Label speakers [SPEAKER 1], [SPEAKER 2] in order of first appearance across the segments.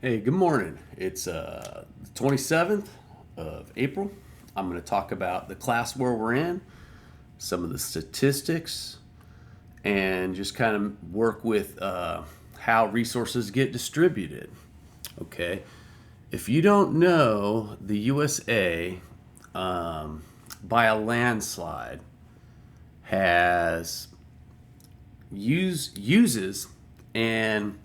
[SPEAKER 1] Hey, good morning. It's the 27th of April. I'm going to talk about the class where we're in, some of the statistics, and just kind of work with how resources get distributed. Okay. If you don't know, the USA, by a landslide, has uses and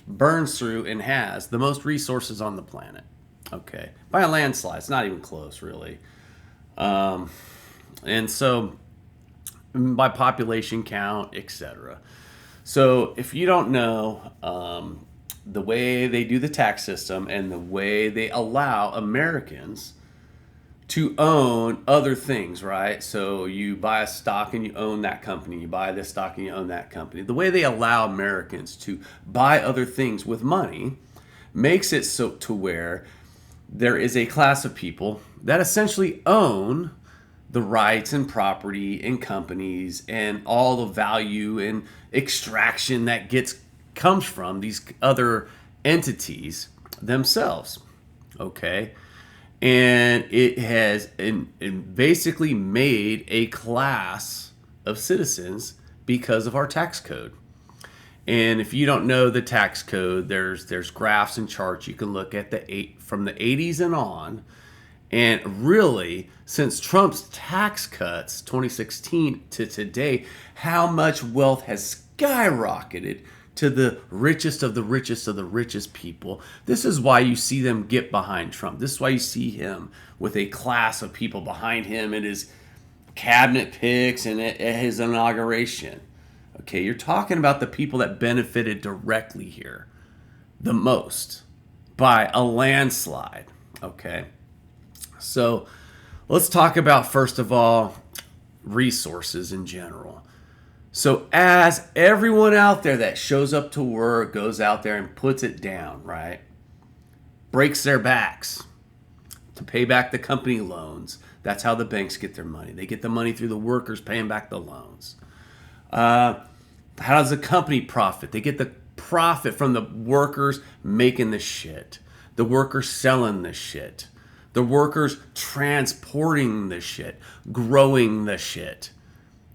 [SPEAKER 1] burns through and has the most resources on the planet. Okay, by a landslide, it's not even close, really. And so, by population count, etc. So, if you don't know, the way they do the tax system and the way they allow Americans to own other things, right? So you buy a stock and you own that company. You buy this stock and you own that company. The way they allow Americans to buy other things with money makes it so to where there is a class of people that essentially own the rights and property and companies and all the value and extraction that gets comes from these other entities themselves. Okay, and it has basically made a class of citizens because of our tax code. And if you don't know the tax code, there's graphs and charts you can look at from the 80s and on. And really, since Trump's tax cuts 2016 to today, how much wealth has skyrocketed to the richest of the richest of the richest people. This is why you see them get behind Trump. This is why you see him with a class of people behind him in his cabinet picks and at his inauguration. Okay, you're talking about the people that benefited directly here the most by a landslide. Okay, so let's talk about, first of all, resources in general. So, as everyone out there that shows up to work goes out there and puts it down, right? Breaks their backs to pay back the company loans. That's how the banks get their money. They get the money through the workers paying back the loans. How does the company profit? They get the profit from the workers making the shit, the workers selling the shit, the workers transporting the shit, growing the shit.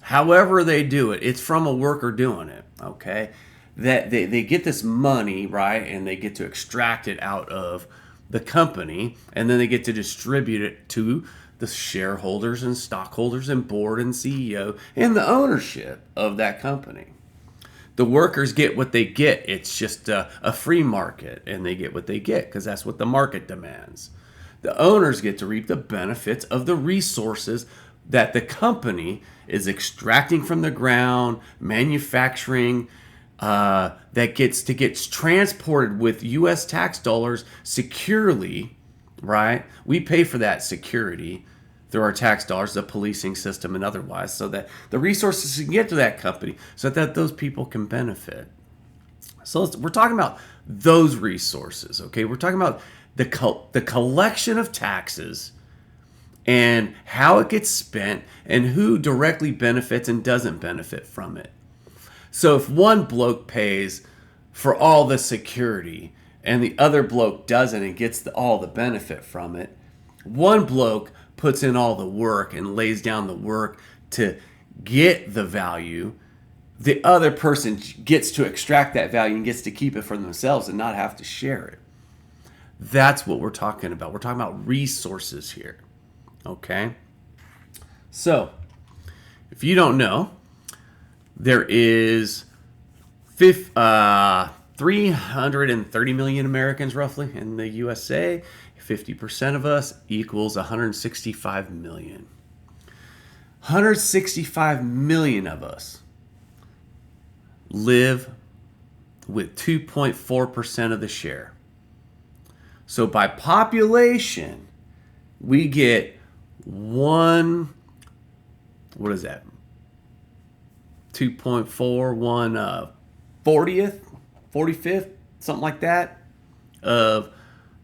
[SPEAKER 1] However they do it, it's from a worker doing it, okay? That they get this money, right, and they get to extract it out of the company, and then they get to distribute it to the shareholders and stockholders and board and CEO and the ownership of that company. The workers get what they get. It's just a free market, and they get what they get because that's what the market demands. The owners get to reap the benefits of the resources that the company is extracting from the ground, manufacturing, that gets transported with U.S. tax dollars securely, right? We pay for that security through our tax dollars, the policing system and otherwise, so that the resources can get to that company so that those people can benefit. So we're talking about those resources, okay? We're talking about the collection of taxes and how it gets spent and who directly benefits and doesn't benefit from it. So if one bloke pays for all the security and the other bloke doesn't and gets all the benefit from it, one bloke puts in all the work and lays down the work to get the value. The other person gets to extract that value and gets to keep it for themselves and not have to share it. That's what we're talking about. We're talking about resources here. Okay? So, if you don't know, there is 330 million Americans roughly in the USA. 50% of us equals 165 million. 165 million of us live with 2.4% of the share. So by population, we get what is that? 2.4, 40th, 45th, something like that, of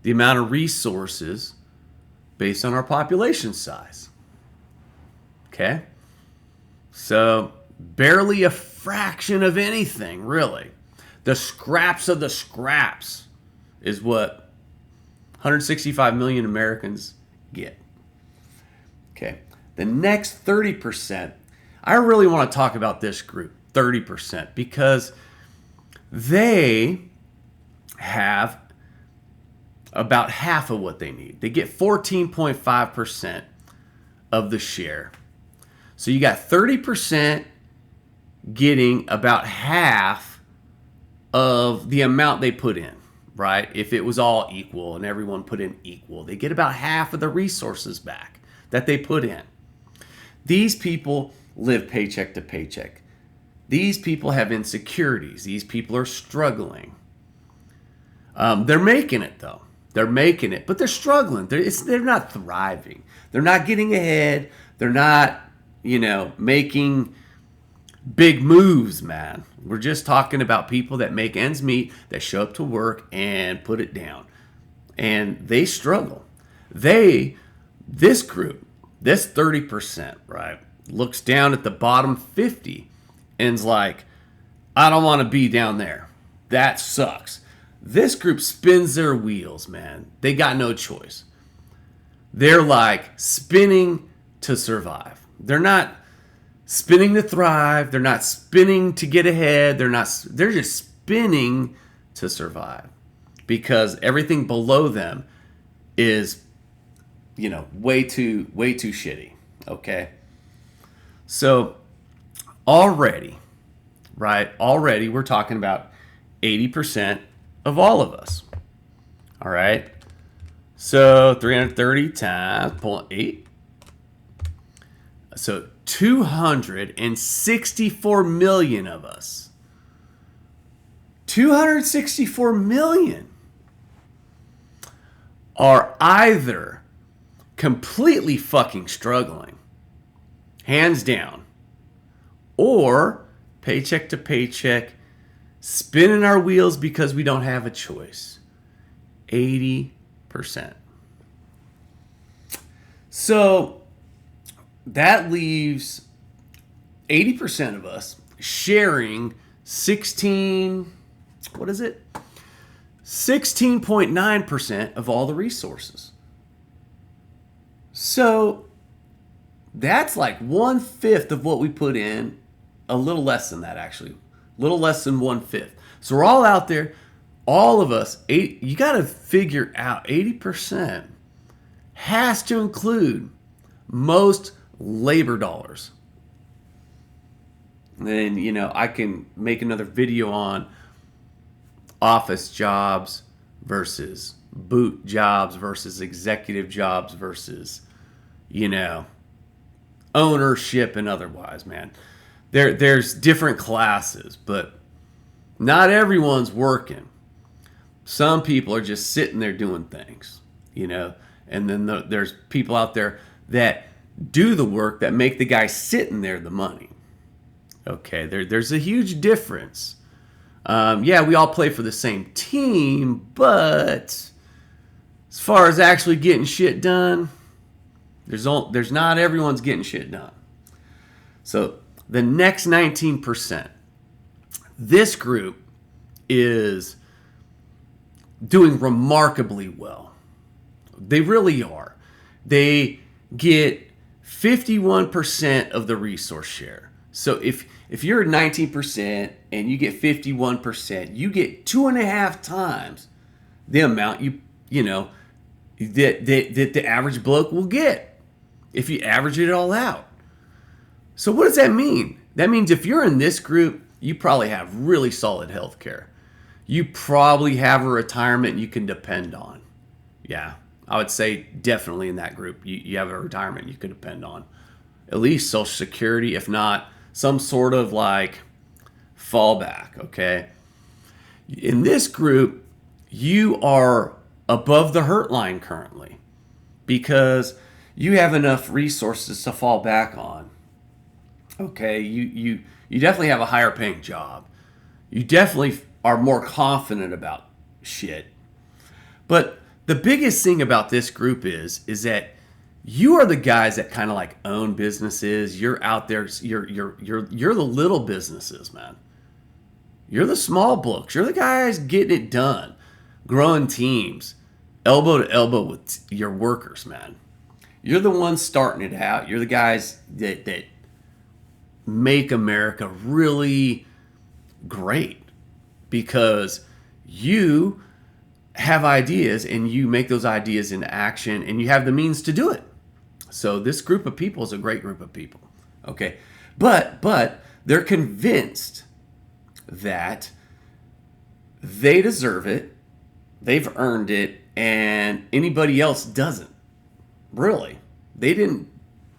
[SPEAKER 1] the amount of resources based on our population size. Okay? So barely a fraction of anything, really. The scraps of the scraps is what 165 million Americans get. Okay. The next 30%, I really want to talk about this group, 30%, because they have about half of what they need. They get 14.5% of the share. So you got 30% getting about half of the amount they put in, right? If it was all equal and everyone put in equal, they get about half of the resources back that they put in. These people live paycheck to paycheck. These people have insecurities. These people are struggling. They're making it though. They're making it, but they're struggling. They're not thriving. They're not getting ahead. They're not, making big moves, man. We're just talking about people that make ends meet, that show up to work and put it down. And they struggle. This group, this 30%, right, looks down at the bottom 50 and's like, I don't want to be down there. That sucks. This group spins their wheels, man. They got no choice. They're like spinning to survive. They're not spinning to thrive. They're not spinning to get ahead. They're just spinning to survive because everything below them is, way too shitty. Okay. So already we're talking about 80% of all of us. All right. So 330 times 0.8. So 264 million of us. 264 million are either completely fucking struggling, hands down, or paycheck to paycheck, spinning our wheels because we don't have a choice. 80%. So that leaves 80% of us sharing 16.9% of all the resources. So that's like 1/5 of what we put in, a little less than that actually, a little less than 1/5. So we're all out there, all of us, you got to figure out 80% has to include most labor dollars. And then, I can make another video on office jobs versus boot jobs versus executive jobs versus, ownership and otherwise, man. There's different classes, but not everyone's working. Some people are just sitting there doing things, and then there's people out there that do the work that make the guy sitting there the money. Okay, there's a huge difference. We all play for the same team, but as far as actually getting shit done, there's not everyone's getting shit done. So the next 19%, this group is doing remarkably well. They really are. They get 51% of the resource share. So if you're at 19% and you get 51%, you get 2.5 times the amount that the average bloke will get if you average it all out. So what does that mean? That means if you're in this group, you probably have really solid health care. You probably have a retirement you can depend on. Yeah, I would say definitely in that group, you have a retirement you can depend on. At least Social Security, if not some sort of like fallback, okay? In this group, you are above the hurt line currently because you have enough resources to fall back on. Okay, you definitely have a higher paying job. You definitely are more confident about shit. But the biggest thing about this group is that you are the guys that kind of like own businesses. You're out there. You're the little businesses, man. You're the small blokes. You're the guys getting it done. growing teams, elbow to elbow with your workers, man. You're the ones starting it out. You're the guys that make America really great because you have ideas and you make those ideas into action and you have the means to do it. So this group of people is a great group of people. Okay. But they're convinced that they deserve it, they've earned it, and anybody else doesn't. Really. They didn't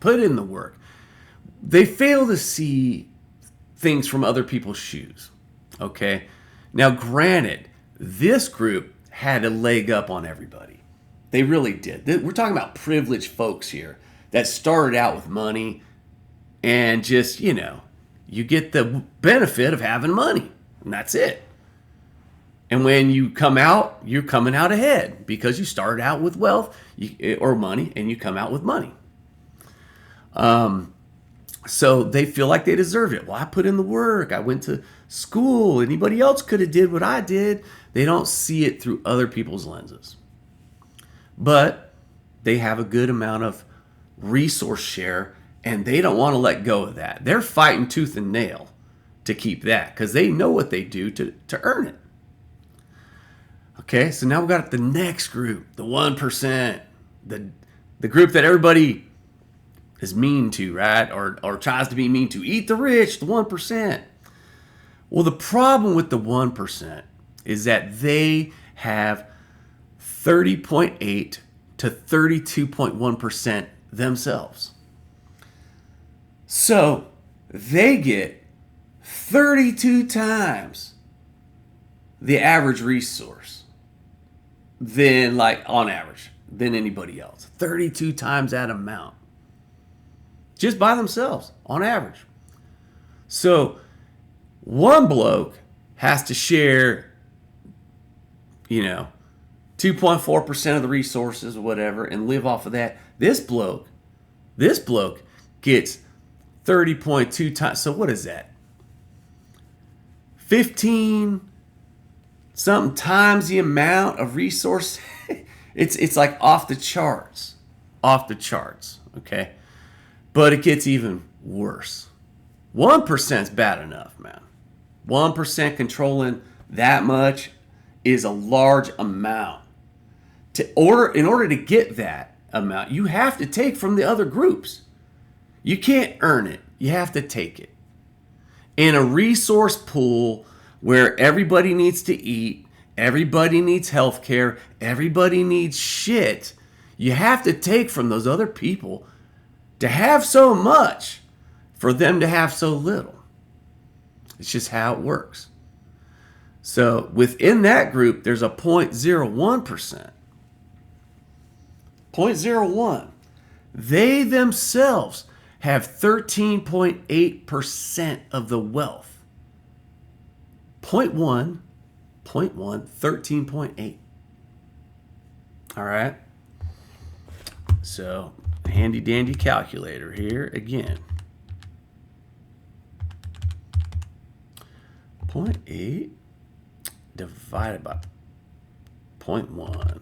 [SPEAKER 1] put in the work. They fail to see things from other people's shoes. Okay? Now, granted, this group had a leg up on everybody. They really did. We're talking about privileged folks here that started out with money and just, you get the benefit of having money, and that's it. And when you come out, you're coming out ahead because you started out with wealth or money, and you come out with money. So they feel like they deserve it. Well, I put in the work. I went to school. Anybody else could have did what I did. They don't see it through other people's lenses. But they have a good amount of resource share, and they don't want to let go of that. They're fighting tooth and nail to keep that because they know what they do to earn it. Okay, so now we've got the next group, the 1%, the group that everybody is mean to, right? Or tries to be mean to. Eat the rich, the 1%. Well, the problem with the 1% is that they have 30.8 to 32.1% themselves. So they get 32 times the average resource than, on average, than anybody else. 32 times that amount. Just by themselves, on average. So one bloke has to share, 2.4% of the resources or whatever and live off of that. This bloke gets 30.2 times. So what is that? 15 something times the amount of resource. It's like off the charts. Okay? But it gets even worse. 1% is bad enough, man. 1% controlling that much is a large amount. In order to get that amount, you have to take from the other groups. You can't earn it. You have to take it. In a resource pool where everybody needs to eat, everybody needs health care, everybody needs shit, you have to take from those other people to have so much for them to have so little. It's just how it works. So within that group, there's a 0.01%. 0.01. They themselves have 13.8% of the wealth. 0.1, 13.8. All right. So handy dandy calculator here again. 0.8 divided by 0.1.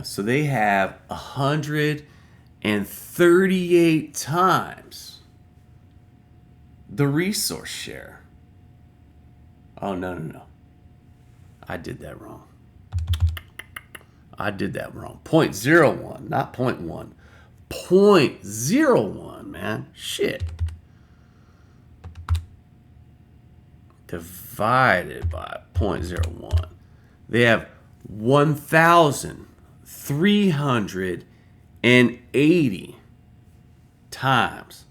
[SPEAKER 1] So they have 138 times the resource share. Oh, no. I did that wrong. 0.01, not 0.1. 0.01, man. Shit. Divided by 0.01. They have 1,380 times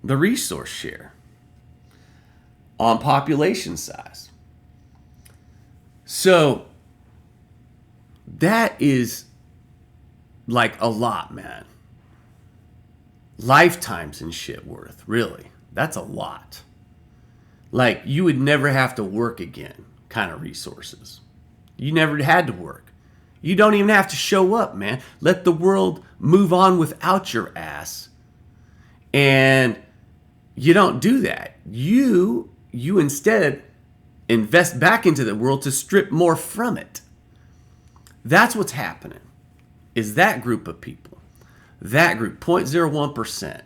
[SPEAKER 1] the resource share on population size. So that is like a lot, man. Lifetimes and shit worth, really. That's a lot. Like, you would never have to work again kind of resources. You never had to work. You don't even have to show up, man. Let the world move on without your ass. And you don't do that. You you instead invest back into the world to strip more from it. That's what's happening, is that group of people, that group, 0.01%,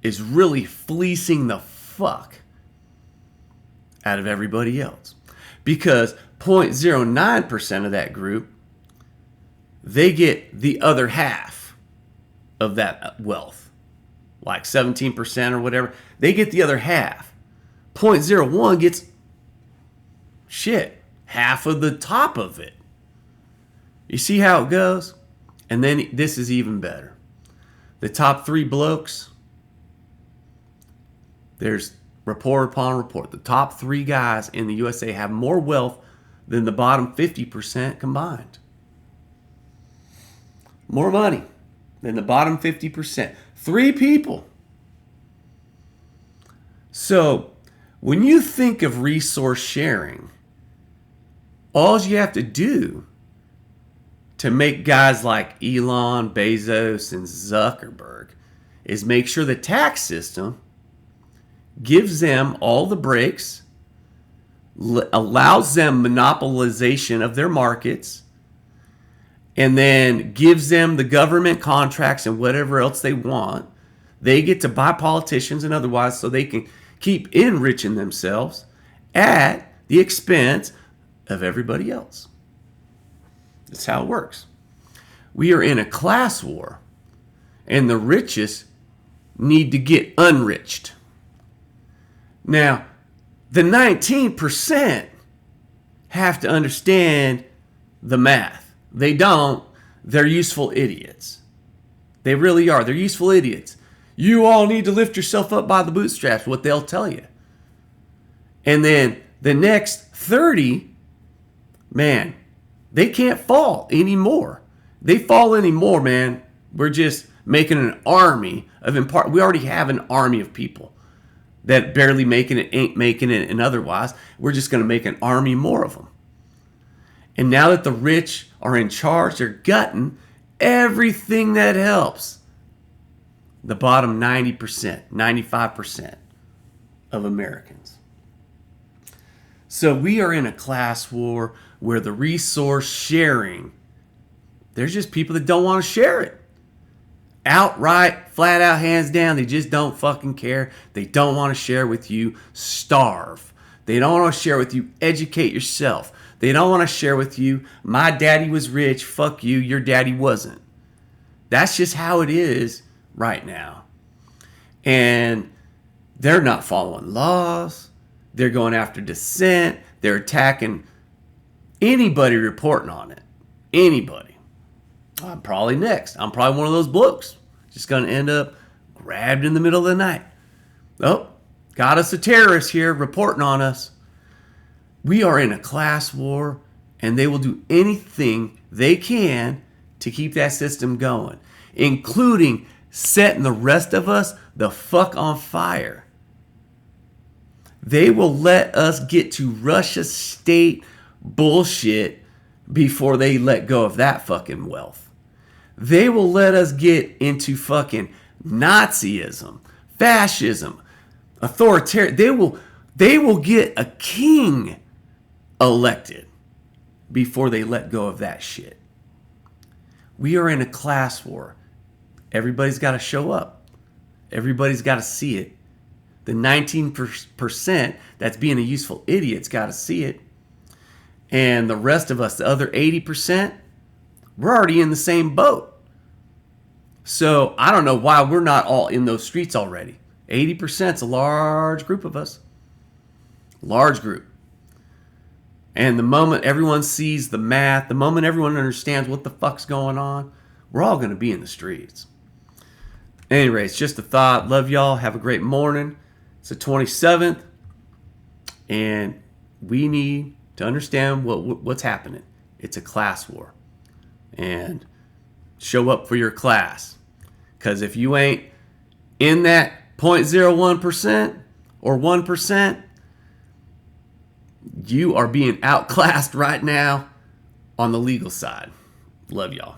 [SPEAKER 1] is really fleecing the fuck out of everybody else. Because 0.09% of that group, they get the other half of that wealth, like 17% or whatever. They get the other half. 0.01 gets half of the top of it. You see how it goes? And then this is even better. The top 3 blokes, there's report upon report. The top 3 guys in the USA have more wealth than the bottom 50% combined. More money than the bottom 50%. 3 people. So when you think of resource sharing, all you have to do to make guys like Elon, Bezos, and Zuckerberg is make sure the tax system gives them all the breaks, allows them monopolization of their markets, and then gives them the government contracts and whatever else they want. They get to buy politicians and otherwise so they can keep enriching themselves at the expense of everybody else. That's how it works. We are in a class war, and the richest need to get unriched. Now, the 19% have to understand the math. They don't. They're useful idiots. They really are. They're useful idiots. You all need to lift yourself up by the bootstraps, what they'll tell you. And then the next 30, man, they can't fall anymore. They fall anymore, man. We're just making an army of we already have an army of people that barely making it, ain't making it, and otherwise. We're just going to make an army more of them. And now that the rich are in charge, they're gutting everything that helps the bottom 90%, 95% of Americans. So we are in a class war where the resource sharing, there's just people that don't want to share it. Outright, flat out, hands down, they just don't fucking care. They don't want to share with you. Starve. They don't want to share with you. Educate yourself. They don't want to share with you. My daddy was rich. Fuck you. Your daddy wasn't. That's just how it is right now. And they're not following laws. They're going after dissent. They're attacking anybody reporting on it. Anybody. I'm probably next. I'm probably one of those blokes. Just going to end up grabbed in the middle of the night. Oh, got us a terrorist here reporting on us. We are in a class war, and they will do anything they can to keep that system going, including setting the rest of us the fuck on fire. They will let us get to Russia state bullshit before they let go of that fucking wealth. They will let us get into fucking Nazism, fascism, authoritarian. They will get a king elected before they let go of that shit. We are in a class war. Everybody's got to show up. Everybody's got to see it. The 19% that's being a useful idiot's got to see it. And the rest of us, the other 80%, we're already in the same boat. So I don't know why we're not all in those streets already. 80% is a large group of us. Large group. And the moment everyone sees the math, the moment everyone understands what the fuck's going on, we're all going to be in the streets. Anyway, it's just a thought. Love y'all. Have a great morning. It's the 27th. And we need to understand what's happening. It's a class war. And show up for your class. Because if you ain't in that 0.01% or 1%, you are being outclassed right now on the legal side. Love y'all.